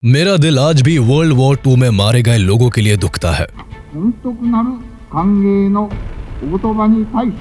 मेरा दिल आज भी वर्ल्ड वॉर 2 में मारे गए लोगों के लिए दुखता है। 本当なる歓迎のお言葉に対し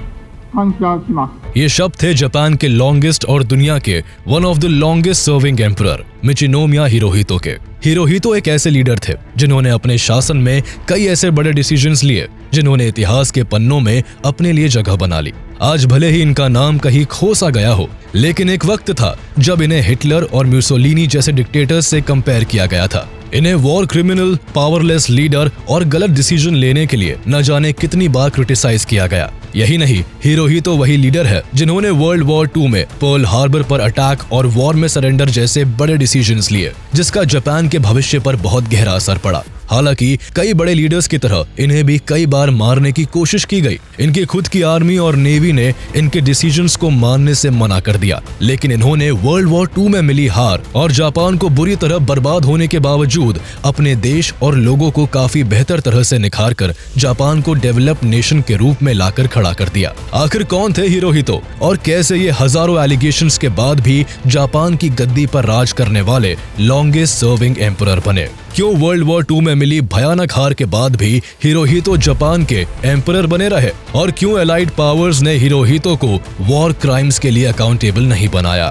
感謝します。 ये शब्द थे जापान के लॉन्गेस्ट और दुनिया के one of the longest serving emperor Michinomiya Hirohito के। हिरोहितो एक ऐसे लीडर थे जिन्होंने अपने शासन में कई ऐसे बड़े डिसीजंस लिए जिन्होंने इतिहास के पन्नों में अपने लिए जगह बना ली। आज भले ही इनका नाम कहीं खो सा गया हो, लेकिन एक वक्त था जब इन्हें हिटलर और म्यूसोलिनी जैसे डिक्टेटर्स से कंपेयर किया गया था। इन्हें वॉर क्रिमिनल, पावरलेस लीडर और गलत डिसीजन लेने के लिए न जाने कितनी बार क्रिटिसाइज किया गया। यही नहीं, हिरोहितो वही लीडर है जिन्होंने वर्ल्ड वॉर 2 में पर्ल हार्बर पर अटैक और वॉर में सरेंडर जैसे बड़े डिसीजंस लिए, जिसका जापान के भविष्य पर बहुत गहरा असर पड़ा। हालांकि कई बड़े लीडर्स की तरह इन्हें भी कई बार मारने की कोशिश की गई। इनकी खुद की आर्मी और नेवी ने इनके डिसीजंस को मानने से मना कर दिया, लेकिन इन्होंने वर्ल्ड वॉर 2 में मिली हार और जापान को बुरी तरह बर्बाद होने के बावजूद अपने देश और लोगों को काफी बेहतर तरह से निखार कर जापान को डेवलप्ड नेशन के रूप में लाकर खड़ा कर दिया। आखिर कौन थे हिरोहितो और कैसे ये हजारों एलिगेशंस के बाद भी जापान की गद्दी पर राज करने वाले लॉन्गेस्ट सर्विंग एम्परर बने? क्यों वर्ल्ड वॉर 2 में मिली भयानक हार के बाद भी हिरोहितो जापान के एम्परर बने रहे? और क्यों एलाइड पावर्स ने हिरोहितो को वॉर क्राइम्स के लिए अकाउंटेबल नहीं बनाया?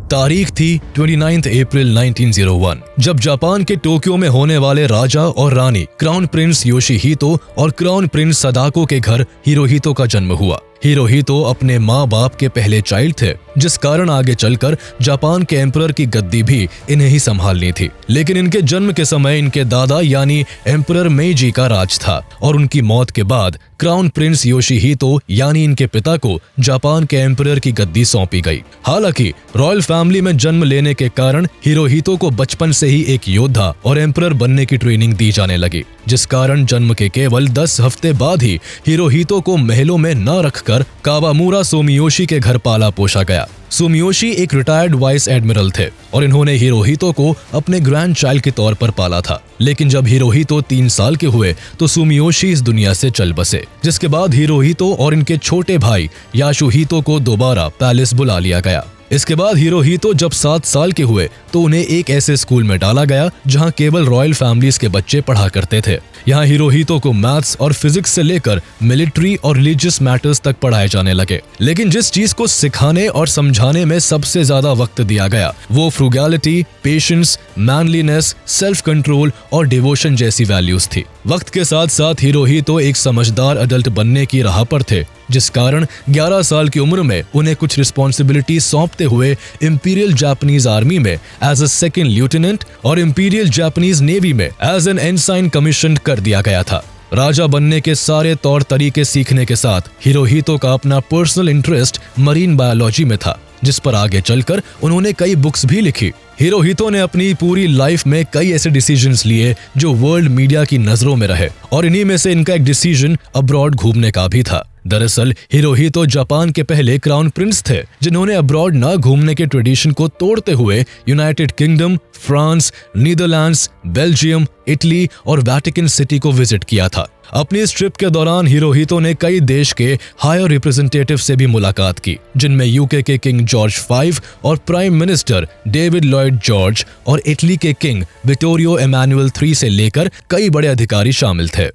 तारीख थी 29 अप्रैल 1901, जब जापान के टोक्यो में होने वाले राजा और रानी क्राउन प्रिंस योशिहितो और क्राउन प्रिंस सदाको के घर हिरोहितो का जन्म हुआ। हिरोहितो अपने माँ बाप के पहले चाइल्ड थे, जिस कारण आगे चलकर जापान के एम्परर की गद्दी भी इन्हें ही संभालनी थी। लेकिन इनके जन्म के समय इनके दादा यानी एम्परर मेइजी का राज था और उनकी मौत के बाद क्राउन प्रिंस योशिहितो यानी इनके पिता को जापान के एम्परर की गद्दी सौंपी गई। हालांकि रॉयल फैमिली में जन्म लेने के कारण हिरोहितो को बचपन से ही एक योद्धा और एम्परर बनने की ट्रेनिंग दी जाने लगी, जिस कारण जन्म के केवल 10 हफ्ते बाद ही हिरोहितो को महलों में न रखकर कावामुरा सुमियोशी के घर पाला पोसा गया। सुमियोशी एक रिटायर्ड वाइस एडमिरल थे और इन्होंने हिरोहितो को अपने ग्रैंड चाइल्ड के तौर पर पाला था। लेकिन जब हिरोहितो 3 साल के हुए तो सुमियोशी इस दुनिया से चल बसे, जिसके बाद हिरोहितो और इनके छोटे भाई याशुहितो को दोबारा पैलेस बुला लिया गया। इसके बाद हिरोहितो जब 7 साल के हुए तो उन्हें एक ऐसे स्कूल में डाला गया जहां केवल रॉयल फैमिलीज के बच्चे पढ़ा करते थे। यहाँ हिरोहितो को मैथ्स और फिजिक्स से लेकर मिलिट्री और रिलीजियस मैटर्स तक पढ़ाए जाने लगे। लेकिन जिस चीज को सिखाने और समझाने में सबसे ज्यादा वक्त दिया गया वो फ्रूगैलिटी, पेशेंस, मैनलीनेस, सेल्फ कंट्रोल और डिवोशन जैसी वैल्यूज थी। वक्त के साथ साथ हिरोहितो एक समझदार अडल्ट बनने की राह पर थे, जिस कारण 11 साल की उम्र में उन्हें कुछ रिस्पॉन्सिबिलिटी सौंपते हुए इंपीरियल जापानीज आर्मी में एज अ सेकंड लेफ्टिनेंट और इंपीरियल जापानीज नेवी में एज एन एनसाइन कमीशन कर दिया गया था। राजा बनने के सारे तौर तरीके सीखने के साथ हिरोहितो का अपना पर्सनल इंटरेस्ट मरीन बायोलॉजी में था, जिस पर आगे चलकर उन्होंने कई बुक्स भी लिखी। हिरोहितो ने अपनी पूरी लाइफ में कई ऐसे डिसीजंस लिए जो वर्ल्ड मीडिया की नजरों में रहे और इन्हीं में से इनका एक डिसीजन अब्रॉड घूमने का भी था। दरअसल हिरोहितो जापान के पहले क्राउन प्रिंस थे जिन्होंने अब्रॉड न घूमने के ट्रेडिशन को तोड़ते हुए United kingdom, France, Netherlands, Belgium, Italy और वेटिकन सिटी को विजिट किया था। अपनी इस ट्रिप के दौरान हिरोहितो ने कई देश के हायर रिप्रेजेंटेटिव से भी मुलाकात की, जिनमें यूके के किंग जॉर्ज 5 और prime minister David Lloyd George और इटली के किंग विटोरियो एमानुएल 3 से लेकर कई बड़े अधिकारी शामिल थे।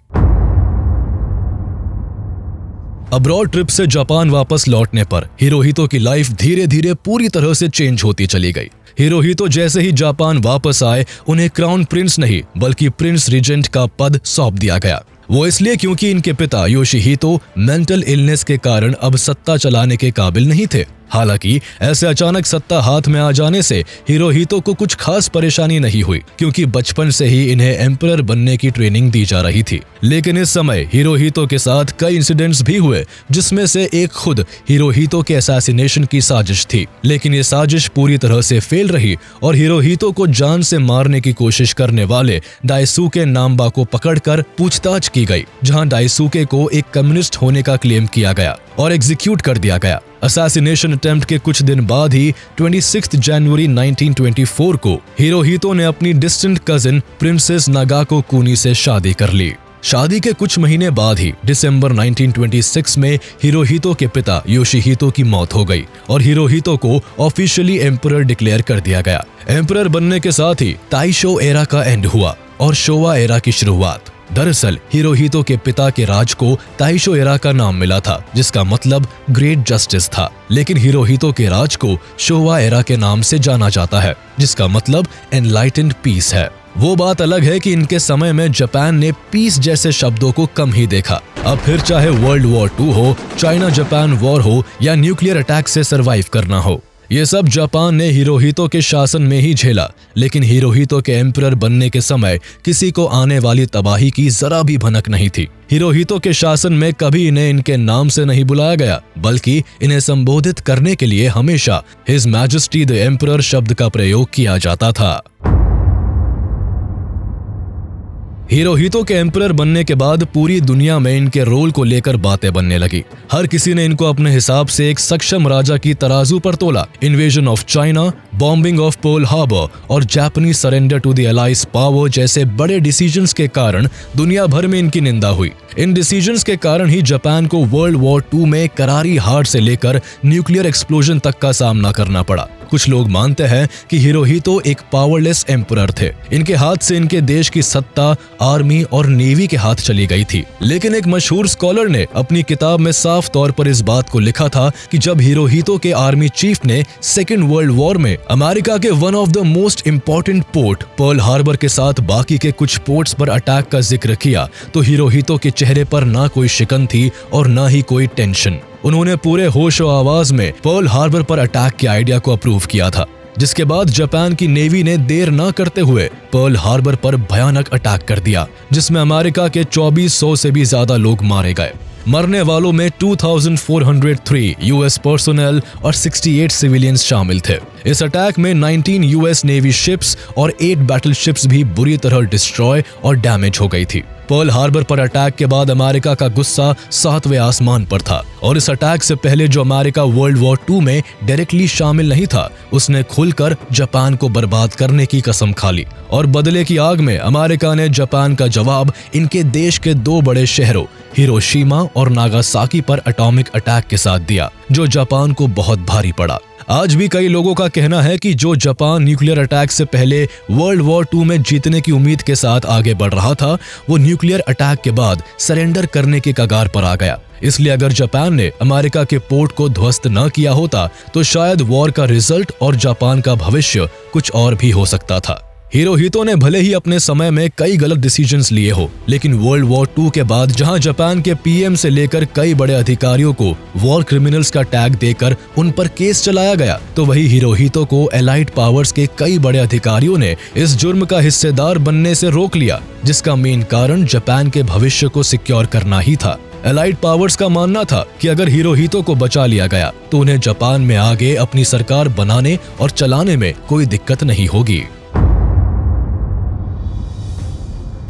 अब्रॉड ट्रिप से जापान वापस लौटने पर हिरोहितो की लाइफ धीरे धीरे पूरी तरह से चेंज होती चली गई। हिरोहितो जैसे ही जापान वापस आए उन्हें क्राउन प्रिंस नहीं बल्कि प्रिंस रीजेंट का पद सौंप दिया गया। वो इसलिए क्योंकि इनके पिता योशिहितो मेंटल इलनेस के कारण अब सत्ता चलाने के काबिल नहीं थे। हालांकि ऐसे अचानक सत्ता हाथ में आ जाने से हिरोहितो को कुछ खास परेशानी नहीं हुई, क्योंकि बचपन से ही इन्हें एम्परर बनने की ट्रेनिंग दी जा रही थी। लेकिन इस समय हिरोहितो के साथ कई इंसिडेंट्स भी हुए, जिसमें से एक खुद हिरोहितो के असैसिनेशन की साजिश थी। लेकिन ये साजिश पूरी तरह से फेल रही और हिरोहितो को जान से मारने की कोशिश करने वाले डाइसुके नाम्बा को पकड़कर पूछताछ की गई, जहां डाइसुके को एक कम्युनिस्ट होने का क्लेम किया गया और एग्जीक्यूट कर दिया गया। असैसिनेशन अटेम्प्ट के कुछ दिन बाद ही 26 जनवरी 1924 को हिरोहितो ने अपनी डिस्टेंट कजिन प्रिंसेस नागाको कुनी से शादी कर ली। शादी के कुछ महीने बाद ही दिसंबर 1926 में हिरोहितो के पिता योशिहितो की मौत हो गई और हिरोहितो को ऑफिशियली एम्परर डिक्लेयर कर दिया गया। एम्परर बनने के साथ ही ताइशो एरा का एंड हुआ और शोवा एरा की शुरुआत। दरअसल हिरोहितो के पिता के राज को ताइशो एरा का नाम मिला था, जिसका मतलब ग्रेट जस्टिस था, लेकिन हिरोहितो के राज को शोवा एरा के नाम से जाना जाता है, जिसका मतलब एनलाइटेंड पीस है। वो बात अलग है कि इनके समय में जापान ने पीस जैसे शब्दों को कम ही देखा। अब फिर चाहे वर्ल्ड वॉर 2 हो, चाइना जापान वॉर हो या न्यूक्लियर अटैक से सरवाइव करना हो, ये सब जापान ने हिरोहितो के शासन में ही झेला। लेकिन हिरोहितो के एम्परर बनने के समय किसी को आने वाली तबाही की जरा भी भनक नहीं थी। हिरोहितो के शासन में कभी इन्हें इनके नाम से नहीं बुलाया गया, बल्कि इन्हें संबोधित करने के लिए हमेशा हिज मैजेस्टी द एम्परर शब्द का प्रयोग किया जाता था। हिरोहितो के एम्परर बनने के बाद पूरी दुनिया में इनके रोल को लेकर बातें बनने लगी। हर किसी ने इनको अपने हिसाब से एक सक्षम राजा की तराजू पर तोला। Invasion of China, bombing of Pearl Harbor और जापानी surrender to the allies power जैसे बड़े डिसीजंस के कारण दुनिया भर में इनकी निंदा हुई। इन डिसीजंस के कारण ही जापान को वर्ल्ड वॉर 2 में करारी हार से लेकर न्यूक्लियर एक्सप्लोजन तक का सामना करना पड़ा। कुछ लोग मानते हैं कि हिरोहितो एक पावरलेस एम्परर थे। इनके हाथ से इनके देश की सत्ता आर्मी और नेवी के हाथ चली गई थी। लेकिन एक मशहूर स्कॉलर ने अपनी किताब में साफ तौर पर इस बात को लिखा था कि जब हिरोहितो के आर्मी चीफ ने सेकेंड वर्ल्ड वॉर में अमेरिका के one of the most important port Pearl Harbor के साथ बाकी के कुछ पोर्ट्स पर अटैक का जिक्र किया, तो हिरोहितो के चेहरे पर ना कोई शिकन थी और ना ही कोई टेंशन। उन्होंने पूरे होश और आवाज में पर्ल हार्बर पर अटैक के आइडिया को अप्रूव किया था, जिसके बाद जापान की नेवी ने देर न करते हुए पर्ल हार्बर पर भयानक अटैक कर दिया, जिसमें अमेरिका के 2400 से भी ज्यादा लोग मारे गए। मरने वालों में 2403 यूएस पर्सोनेल और 68 सिविलियंस शामिल थे। इस अटैक में 19 यूएस नेवी शिप्स और 8 बैटलशिप्स भी बुरी तरह डिस्ट्रॉय और डैमेज हो गई थी। पर्ल हार्बर पर अटैक के बाद अमेरिका का गुस्सा 7वें आसमान पर था और इस अटैक से पहले जो अमेरिका वर्ल्ड वॉर 2 में डायरेक्टली शामिल नहीं था, उसने खुलकर जापान को बर्बाद करने की कसम खा ली और बदले की आग में अमेरिका ने जापान का जवाब इनके देश के 2 बड़े शहरों हिरोशिमा और नागासाकी पर एटॉमिक अटैक के साथ दिया, जो जापान को बहुत भारी पड़ा। आज भी कई लोगों का कहना है कि जो जापान न्यूक्लियर अटैक से पहले वर्ल्ड वॉर 2 में जीतने की उम्मीद के साथ आगे बढ़ रहा था, वो न्यूक्लियर अटैक के बाद सरेंडर करने के कगार पर आ गया। इसलिए अगर जापान ने अमेरिका के पोर्ट को ध्वस्त न किया होता तो शायद वॉर का रिजल्ट और जापान का भविष्य कुछ और भी हो सकता था। हिरोहितो ने भले ही अपने समय में कई गलत डिसीजंस लिए हो, लेकिन वर्ल्ड वॉर 2 के बाद जहां जापान के पीएम से लेकर कई बड़े अधिकारियों को वॉर क्रिमिनल्स का टैग देकर उन पर केस चलाया गया, तो वही हिरोहितो को एलाइड पावर्स के कई बड़े अधिकारियों ने इस जुर्म का हिस्सेदार बनने से रोक लिया, जिसका मेन कारण जापान के भविष्य को सिक्योर करना ही था। एलाइड पावर्स का मानना था कि अगर हिरोहितो को बचा लिया गया तो उन्हें जापान में आगे अपनी सरकार बनाने और चलाने में कोई दिक्कत नहीं होगी।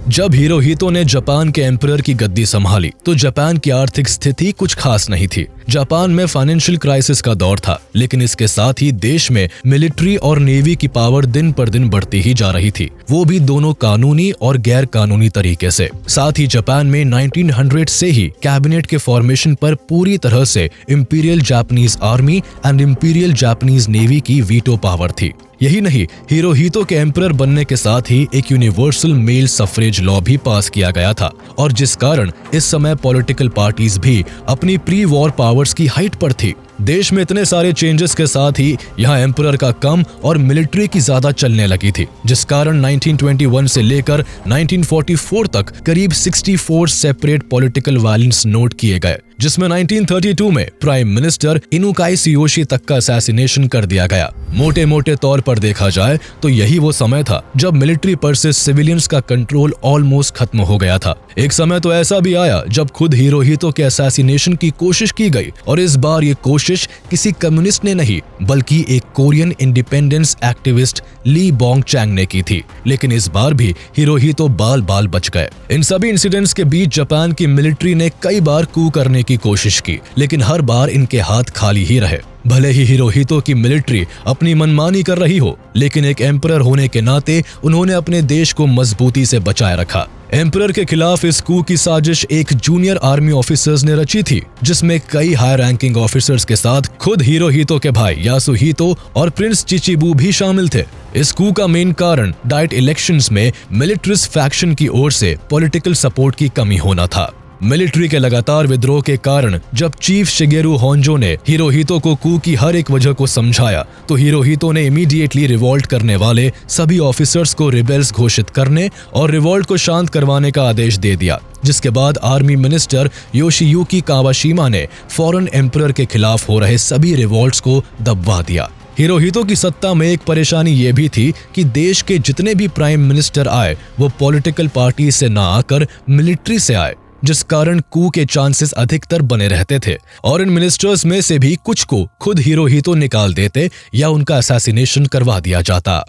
जब हिरोहितो ने जापान के एम्परर की गद्दी संभाली तो जापान की आर्थिक स्थिति कुछ खास नहीं थी। जापान में फाइनेंशियल क्राइसिस का दौर था, लेकिन इसके साथ ही देश में मिलिट्री और नेवी की पावर दिन पर दिन बढ़ती ही जा रही थी, वो भी दोनों कानूनी और गैर कानूनी तरीके से। साथ ही जापान में 1900 से ही कैबिनेट के फॉर्मेशन पर पूरी तरह से imperial Japanese army and imperial Japanese navy की वीटो पावर थी। यही नहीं, हिरोहितो के एम्परर बनने के साथ ही एक यूनिवर्सल मेल सफरेज लॉ भी पास किया गया था, और जिस कारण इस समय पॉलिटिकल पार्टीज भी अपनी प्री वॉर पावर्स की हाइट पर थी। देश में इतने सारे चेंजेस के साथ ही यहाँ एम्परर का कम और मिलिट्री की ज्यादा चलने लगी थी, जिस कारण 1921 से लेकर 1944 तक करीब 64 सेपरेट पॉलिटिकल वायलेंस नोट किए गए, जिसमें 1932 में प्राइम मिनिस्टर इनुकाई सियोशी तक का असैसिनेशन कर दिया गया। मोटे मोटे तौर पर देखा जाए तो यही वो समय था जब मिलिट्री पर से सिविलियंस का कंट्रोल ऑलमोस्ट खत्म हो गया था। एक समय तो ऐसा भी आया जब खुद हिरोहितो के असैसिनेशन की कोशिश की गई, और इस बार ये कोशिश किसी कम्युनिस्ट ने नहीं बल्कि एक कोरियन इंडिपेंडेंस एक्टिविस्ट ली बोंग चैंग ने की थी। लेकिन इस बार भी हिरोहितो बाल बाल बच गए। इन सभी इंसिडेंट्स के बीच जापान की मिलिट्री ने कई बार कू करने की कोशिश की, लेकिन हर बार इनके हाथ खाली ही रहे। भले ही हिरोहितो की मिलिट्री अपनी मनमानी कर रही हो, लेकिन एक एम्परर होने के नाते उन्होंने अपने देश को मजबूती से बचाए रखा। एम्परर के खिलाफ इस कू की साजिश एक जूनियर आर्मी ऑफिसर्स ने रची थी, जिसमें कई हाई रैंकिंग ऑफिसर्स के साथ खुद हिरोहितो के भाई यासुहितो और प्रिंस चिचिबू भी शामिल थे। इस कू का मेन कारण डाइट इलेक्शंस में मिलिट्रिस्ट फैक्शन की ओर से पॉलिटिकल सपोर्ट की कमी होना था। मिलिट्री के लगातार विद्रोह के कारण जब चीफ शिगेरू होंजो ने हिरोहितो को कू की हर एक वजह को समझाया, तो हिरोहितो ने इमीडिएटली रिवॉल्ट करने वाले सभी ऑफिसर्स को रिबेल्स घोषित करने और रिवॉल्ट को शांत करवाने का आदेश दे दिया, जिसके बाद आर्मी मिनिस्टर योशियुकी कावाशिमा ने फौरन एम्परर के खिलाफ हो रहे सभी रिवॉल्ट्स को दबवा दिया। हिरोहितो की सत्ता में एक परेशानी ये भी थी कि देश के जितने भी प्राइम मिनिस्टर आए वो पॉलिटिकल पार्टी से ना आकर मिलिट्री से आए, जिस कारण कू के चांसेस अधिकतर बने रहते थे और इन मिनिस्टर्स में से भी कुछ को खुद हिरोहितो निकाल देते या उनका असैसिनेशन करवा दिया जाता।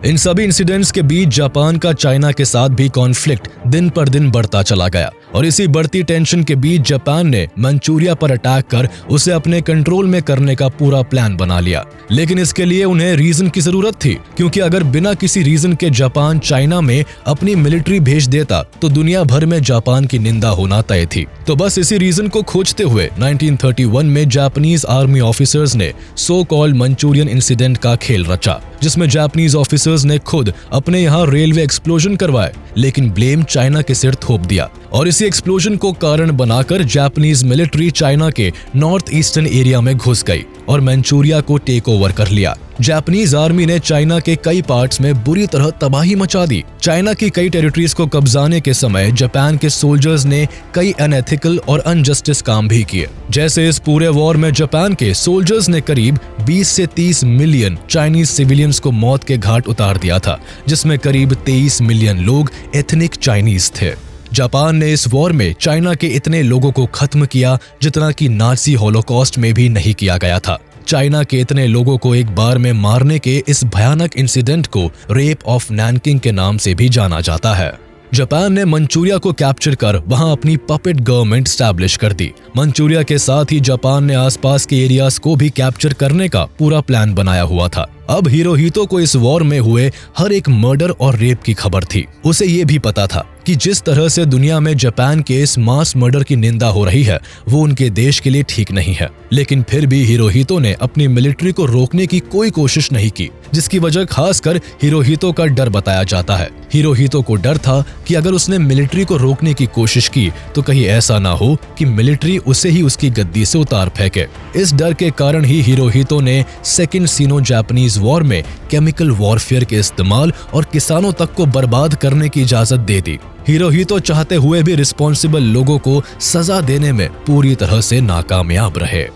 इन सभी इंसिडेंट्स के बीच जापान का चाइना के साथ भी कॉन्फ्लिक्ट दिन पर दिन बढ़ता चला गया और इसी बढ़ती टेंशन के बीच जापान ने मंचूरिया पर अटैक कर उसे अपने कंट्रोल में करने का पूरा प्लान बना लिया। लेकिन इसके लिए उन्हें रीजन की जरूरत थी, क्योंकि अगर बिना किसी रीजन के जापान चाइना में अपनी मिलिट्री भेज देता तो दुनिया भर में जापान की निंदा होना तय थी। तो बस इसी रीजन को खोजते हुए 1931 में जापानीज आर्मी ऑफिसर्स ने सो कॉल्ड मंचूरियन इंसिडेंट का खेल रचा, जिसमें जापानीज ऑफिसर्स ने खुद अपने यहाँ रेलवे एक्सप्लोजन करवाए, लेकिन ब्लेम चाइना के सिर थोप दिया और इसी एक्सप्लोजन को कारण बनाकर जापानीज मिलिट्री चाइना के नॉर्थ ईस्टर्न एरिया में घुस गई और मंचूरिया को टेक ओवर कर लिया। जापानीज आर्मी ने चाइना के कई पार्ट्स में बुरी तरह तबाही मचा दी। चाइना की कई टेरिटरीज को कब्जाने के समय जापान के सोल्जर्स ने कई अनएथिकल और अनजस्टिस काम भी किए। जैसे इस पूरे वॉर में जापान के सोल्जर्स ने करीब 20 से 30 मिलियन चाइनीज सिविलियंस को मौत के घाट उतार दिया था, जिसमें करीब 23 मिलियन लोग एथनिक चाइनीज थे। जापान ने इस वॉर में चाइना के इतने लोगों को खत्म किया जितना कि नाजी हॉलोकॉस्ट में भी नहीं किया गया था। चाइना के इतने लोगों को एक बार में मारने के इस भयानक इंसिडेंट को रेप ऑफ नैनकिंग के नाम से भी जाना जाता है। जापान ने मंचूरिया को कैप्चर कर वहां अपनी पपेट गवर्नमेंट स्टैब्लिश कर दी। मंचूरिया के साथ ही जापान ने आसपास के एरियाज को भी कैप्चर करने का पूरा प्लान बनाया हुआ था। अब हिरोहितो को इस वॉर में हुए हर एक मर्डर और रेप की खबर थी। उसे ये भी पता था कि जिस तरह से दुनिया में जापान के इस मास मर्डर की निंदा हो रही है वो उनके देश के लिए ठीक नहीं है। लेकिन फिर भी हिरोहितो ने अपनी मिलिट्री को रोकने की कोई कोशिश नहीं की, जिसकी वजह खासकर हिरोहितो का डर बताया जाता है। हिरोहितो को डर था कि अगर उसने मिलिट्री को रोकने की कोशिश की तो कहीं ऐसा ना हो कि मिलिट्री उसे ही उसकी गद्दी से उतार फेंके। इस डर के कारण ही हिरोहितो ने सेकेंड सीनो जापानीज वॉर में केमिकल वॉरफेयर के इस्तेमाल और किसानों तक को बर्बाद करने की इजाजत दे दी। हिरोहितो चाहते हुए भी रिस्पॉन्सिबल लोगों को सजा देने में पूरी तरह से नाकामयाब रहे।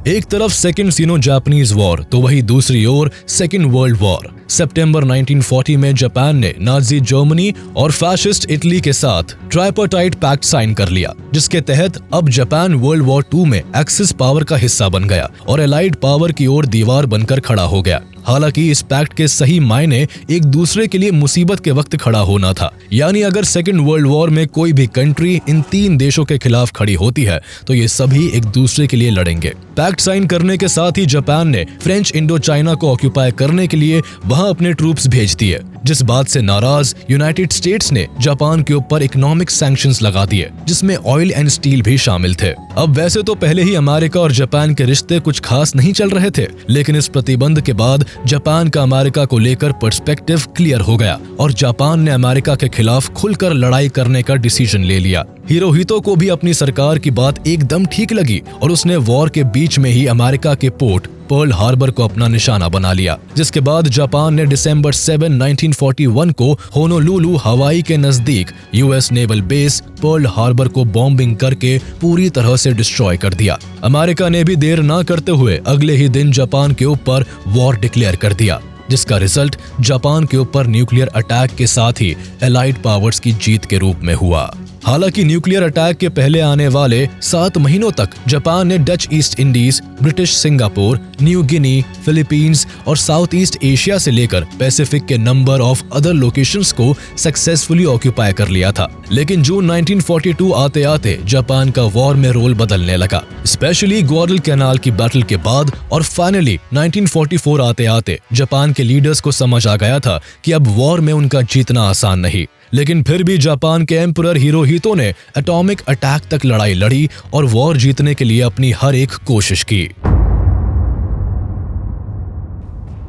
एक तरफ सेकेंड सीनो जापानीज वॉर तो वही दूसरी ओर सेकेंड वर्ल्ड वॉर। सितंबर 1940 में जापान ने नाजी जर्मनी और फैशिस्ट इटली के साथ ट्राइपार्टाइट पैक्ट साइन कर लिया, जिसके तहत अब जापान वर्ल्ड वॉर 2 में एक्सिस पावर का हिस्सा बन गया और एलाइड पावर की ओर दीवार बनकर खड़ा हो गया। हालांकि इस पैक्ट के सही मायने एक दूसरे के लिए मुसीबत के वक्त खड़ा होना था, यानी अगर सेकेंड वर्ल्ड वॉर में कोई भी कंट्री इन 3 देशों के खिलाफ खड़ी होती है तो ये सभी एक दूसरे के लिए लड़ेंगे। पैक्ट साइन करने के साथ ही जापान ने फ्रेंच इंडो चाइना को ऑक्यूपाई करने के लिए वहां अपने ट्रूप्स भेज दिए, जिस बात से नाराज यूनाइटेड स्टेट्स ने जापान के ऊपर इकोनॉमिक सैंक्शंस लगा दिए, जिसमें ऑयल एंड स्टील भी शामिल थे। अब वैसे तो पहले ही अमेरिका और जापान के रिश्ते कुछ खास नहीं चल रहे थे, लेकिन इस प्रतिबंध के बाद जापान का अमेरिका को लेकर पर्सपेक्टिव क्लियर हो गया और जापान ने अमेरिका के खिलाफ खुलकर लड़ाई करने का डिसीजन ले लिया। हिरोहितो को भी अपनी सरकार की बात एकदम ठीक लगी और उसने वॉर के बीच में ही अमेरिका के पोर्ट पर्ल हार्बर को अपना निशाना बना लिया, जिसके बाद जापान ने दिसंबर 7, 1941 को होनोलुलु हवाई के नजदीक US naval base Pearl Harbor को बॉम्बिंग करके पूरी तरह से डिस्ट्रॉय कर दिया। अमेरिका ने भी देर ना करते हुए अगले ही दिन जापान के ऊपर वॉर डिक्लेयर कर दिया, जिसका रिजल्ट जापान के ऊपर न्यूक्लियर अटैक के साथ ही एलाइड पावर्स की जीत के रूप में हुआ। हालांकि न्यूक्लियर अटैक के पहले आने वाले 7 महीनों तक जापान ने Dutch east Indies, British Singapore, New Guinea, Philippines और साउथ ईस्ट एशिया से लेकर पैसिफिक के नंबर ऑफ अदर लोकेशंस को सक्सेसफुली ऑक्यूपाई कर लिया था। लेकिन जून 1942 आते आते जापान का वॉर में रोल बदलने लगा, स्पेशली ग्वाडल कैनाल की बैटल के बाद। और फाइनली 1944 आते आते जापान के लीडर्स को समझ आ गया था कि अब वॉर में उनका जीतना आसान नहीं। लेकिन फिर भी जापान के एम्परर हिरोहितो ने एटॉमिक अटैक तक लड़ाई लड़ी और वॉर जीतने के लिए अपनी हर एक कोशिश की।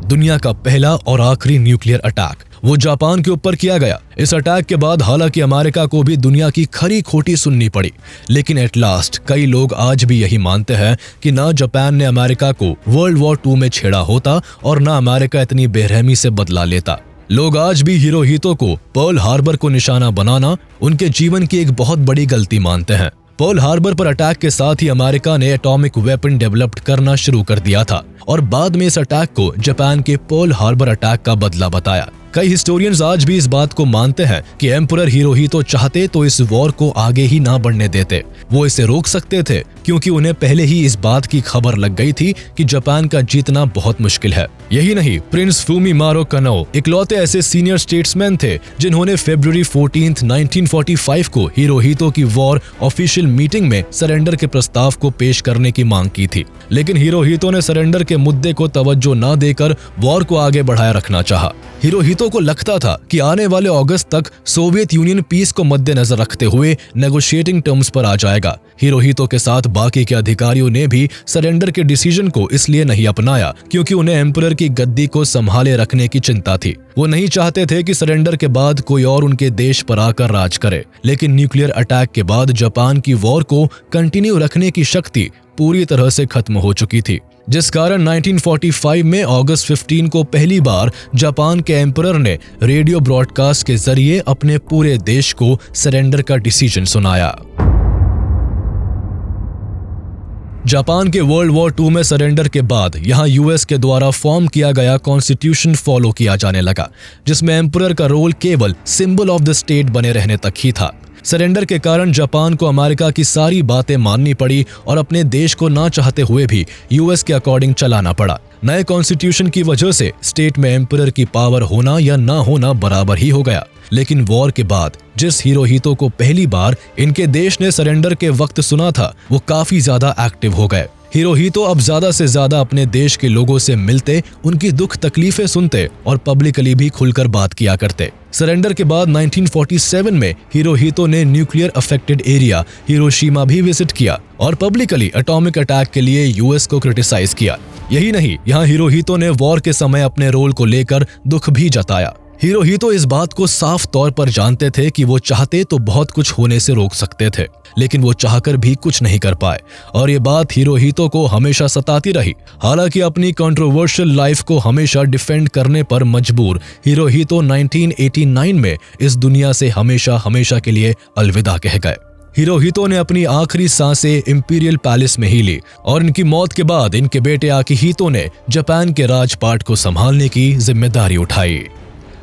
दुनिया का पहला और आखिरी न्यूक्लियर अटैक वो जापान के ऊपर किया गया। इस अटैक के बाद हालांकि अमेरिका को भी दुनिया की खरी खोटी सुननी पड़ी, लेकिन एट लास्ट कई लोग आज भी यही मानते हैं कि ना जापान ने अमेरिका को वर्ल्ड वॉर 2 में छेड़ा होता और ना अमेरिका इतनी बेरहमी से बदला लेता। लोग आज भी हिरोहितो को पर्ल हार्बर को निशाना बनाना उनके जीवन की एक बहुत बड़ी गलती मानते हैं। पर्ल हार्बर पर अटैक के साथ ही अमेरिका ने एटॉमिक वेपन डेवलप करना शुरू कर दिया था और बाद में इस अटैक को जापान के पर्ल हार्बर अटैक का बदला बताया। कई हिस्टोरियंस आज भी इस बात को मानते हैं कि एम्परर हिरोहितो चाहते तो इस वॉर को आगे ही ना बढ़ने देते। वो इसे रोक सकते थे क्योंकि उन्हें पहले ही इस बात की खबर लग गई थी कि जापान का जीतना बहुत मुश्किल है। यही नहीं, प्रिंस फुमीमारो कानो इकलौते ऐसे सीनियर स्टेट्समैन थे जिन्होंने फरवरी 14, 1945 को हिरोहितो की वॉर ऑफिशियल मीटिंग में सरेंडर के प्रस्ताव को पेश करने की मांग की थी। लेकिन हिरोहितो ने सरेंडर के मुद्दे को तवज्जो न देकर वॉर को आगे बढ़ाए रखना चाहा। हिरोहितो को लगता था कि आने वाले अगस्त तक सोवियत यूनियन पीस को मद्देनजर रखते हुए नेगोशिएटिंग टर्म्स पर आ जाएगा। हिरोहितो के साथ बाकी के अधिकारियों ने भी सरेंडर के डिसीजन को इसलिए नहीं अपनाया क्योंकि उन्हें एम्परर की गद्दी को संभाले रखने की चिंता थी। वो नहीं चाहते थे कि सरेंडर के बाद कोई और उनके देश पर आकर राज करे। लेकिन न्यूक्लियर अटैक के बाद जापान की वॉर को कंटिन्यू रखने की शक्ति पूरी तरह से खत्म हो चुकी थी, जिस कारण 1945 में अगस्त 15 को पहली बार जापान के एम्परर ने रेडियो ब्रॉडकास्ट के जरिए अपने पूरे देश को सरेंडर का डिसीजन सुनाया। जापान के वर्ल्ड वॉर 2 में सरेंडर के बाद यहां यूएस के द्वारा फॉर्म किया गया कॉन्स्टिट्यूशन फॉलो किया जाने लगा, जिसमें एम्परर का रोल केवल सिंबल ऑफ द स्टेट बने रहने तक ही था। सरेंडर के कारण जापान को अमेरिका की सारी बातें माननी पड़ी और अपने देश को ना चाहते हुए भी यूएस के अकॉर्डिंग चलाना पड़ा। नए कॉन्स्टिट्यूशन की वजह से स्टेट में एम्परर की पावर होना या ना होना बराबर ही हो गया। लेकिन वॉर के बाद जिस हिरोहितो को पहली बार इनके देश ने सरेंडर के वक्त सुना था, वो काफी ज्यादा एक्टिव हो गए। हिरोहितो अब ज्यादा से ज्यादा अपने देश के लोगों से मिलते, उनकी दुख तकलीफें सुनते और पब्लिकली भी खुलकर बात किया करते। सरेंडर के बाद 1947 में हिरोहितो ने न्यूक्लियर अफेक्टेड एरिया हिरोशिमा भी विजिट किया और पब्लिकली एटॉमिक अटैक के लिए यूएस को क्रिटिसाइज किया। यही नहीं, यहाँ हिरोहितो ने वॉर के समय अपने रोल को लेकर दुख भी जताया। हिरोहितो इस बात को साफ तौर पर जानते थे कि वो चाहते तो बहुत कुछ होने से रोक सकते थे, लेकिन वो चाहकर भी कुछ नहीं कर पाए और ये बात हिरोहितो को हमेशा सताती रही। हालांकि अपनी कंट्रोवर्शियल लाइफ को हमेशा डिफेंड करने पर मजबूर हिरोहितो 1989 में इस दुनिया से हमेशा हमेशा के लिए अलविदा कह गए। हिरोहितो ने अपनी आखिरी सांसें इंपीरियल पैलेस में ही ली और इनकी मौत के बाद इनके बेटे आकिहितो ने जापान के राजपाट को संभालने की जिम्मेदारी उठाई।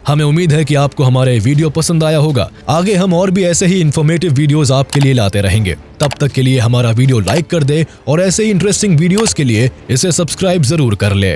हमें उम्मीद है कि आपको हमारे वीडियो पसंद आया होगा। आगे हम और भी ऐसे ही इन्फॉर्मेटिव वीडियोस आपके लिए लाते रहेंगे। तब तक के लिए हमारा वीडियो लाइक कर दे और ऐसे ही इंटरेस्टिंग वीडियोस के लिए इसे सब्सक्राइब जरूर कर ले।